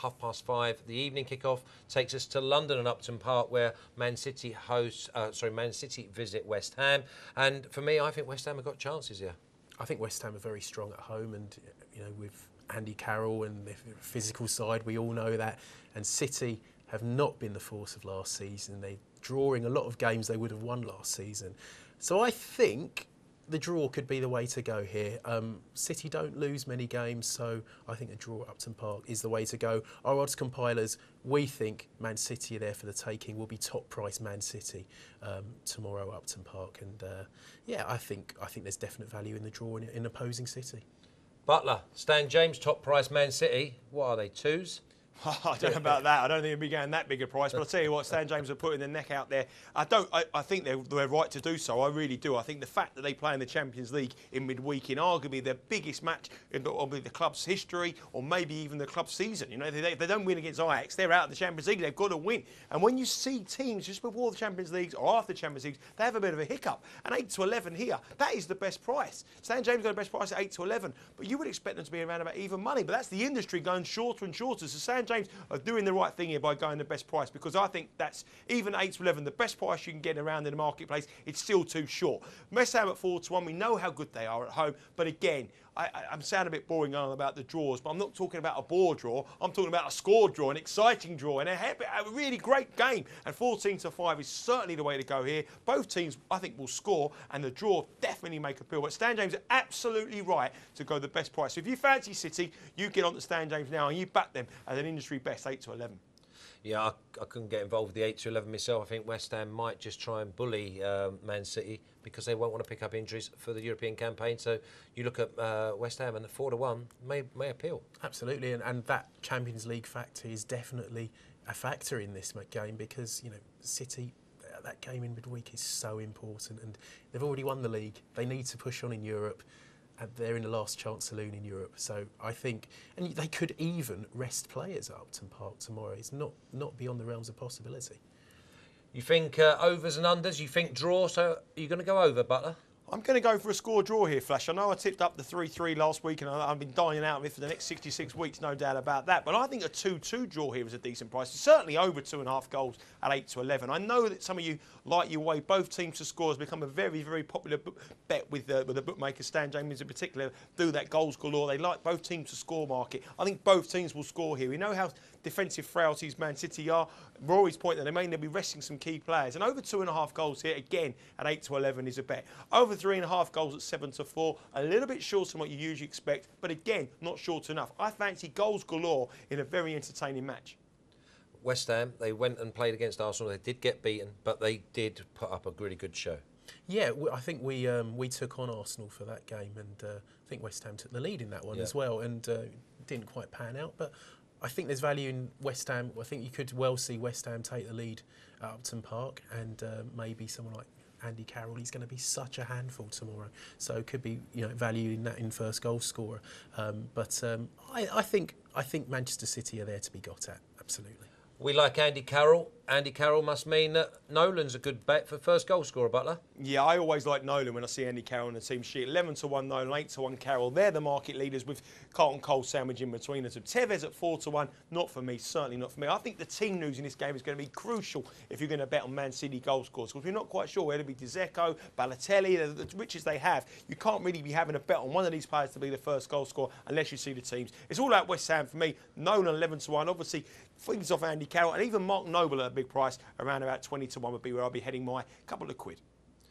5:30. The evening kickoff takes us to London and Upton Park, where Man City visit West Ham. And for me, I think West Ham have got chances here. I think West Ham are very strong at home, and with Andy Carroll and the physical side, we all know that. And City have not been the force of last season. They're drawing a lot of games they would have won last season. So I think the draw could be the way to go here. City don't lose many games, so I think a draw at Upton Park is the way to go. Our odds compilers, we think Man City are there for the taking. Will be top price Man City tomorrow at Upton Park, and I think there's definite value in the draw in opposing City. Butler, Stan James, top price Man City. What are they, 2s? I don't know about that. I don't think it'll be going that big a price. But I'll tell you what, Stan James are putting their neck out there. I think they're right to do so. I really do. I think the fact that they play in the Champions League in midweek, in arguably their biggest match in the club's history, or maybe even the club's season. They don't win against Ajax, they're out of the Champions League. They've got to win. And when you see teams just before the Champions Leagues or after the Champions Leagues, they have a bit of a hiccup. And 8 to 11 here, that is the best price. Stan James got the best price at 8 to 11. But you would expect them to be around about even money. But that's the industry going shorter and shorter. So Stan James are doing the right thing here by going the best price, because I think that's even 8 to 11, the best price you can get around in the marketplace. It's still too short. West Ham at 4 to 1, we know how good they are at home, but again, I'm sounding a bit boring on about the draws, but I'm not talking about a bore draw. I'm talking about a score draw, an exciting draw, and a really great game. And 14 to 5 is certainly the way to go here. Both teams, I think, will score, and the draw definitely make appeal. But Stan James are absolutely right to go the best price. So if you fancy City, you get on to Stan James now, and you back them as an industry best 8 to 11. Yeah, I couldn't get involved with the 8 to 11 myself. I think West Ham might just try and bully Man City, because they won't want to pick up injuries for the European campaign. So you look at West Ham, and the 4 to 1 may appeal. Absolutely, and that Champions League factor is definitely a factor in this game, because City, that game in midweek is so important, and they've already won the league. They need to push on in Europe. And they're in the last chance saloon in Europe. So I think, and they could even rest players at Upton Park tomorrow. It's not beyond the realms of possibility. You think overs and unders? You think draw? So are you going to go over, Butler? I'm going to go for a score draw here, Flash. I know I tipped up the 3-3 last week, and I've been dying out of it for the next 66 weeks, no doubt about that. But I think a 2-2 draw here is a decent price. It's certainly over 2.5 goals at 8 to 11. I know that some of you like your way both teams to score has become a very, very popular bet with the bookmakers. Stan James in particular do that goals galore. They like both teams to score market. I think both teams will score here. We know how defensive frailties Man City are. Rory's point that they may be resting some key players. And over 2.5 goals here, again, at 8 to 11 is a bet. Over 3.5 goals at 7 to 4, a little bit shorter than what you usually expect, but again, not short enough. I fancy goals galore in a very entertaining match. West Ham, they went and played against Arsenal. They did get beaten, but they did put up a really good show. Yeah, I think we took on Arsenal for that game, and I think West Ham took the lead in that one as well, and didn't quite pan out. But I think there's value in West Ham. I think you could well see West Ham take the lead at Upton Park, and maybe someone like Andy Carroll, he's going to be such a handful tomorrow. So could be value in that in first goal scorer. But I think Manchester City are there to be got at. Absolutely. We like Andy Carroll. Andy Carroll must mean that Nolan's a good bet for first goal scorer, Butler. Yeah, I always like Nolan when I see Andy Carroll on the team sheet. 11 to 1 Nolan, 8 to 1 Carroll. They're the market leaders with Carlton Cole sandwich in between us. Tevez at 4 to 1, not for me, certainly not for me. I think the team news in this game is going to be crucial if you're going to bet on Man City goal scorers, because we're not quite sure whether it be Dzeko, Balotelli, the riches they have. You can't really be having a bet on one of these players to be the first goal scorer unless you see the teams. It's all out West Ham for me. Nolan 11 to 1, obviously things off Andy Carroll, and even Mark Noble at a big price around about 20 to 1 would be where I'll be heading my couple of quid.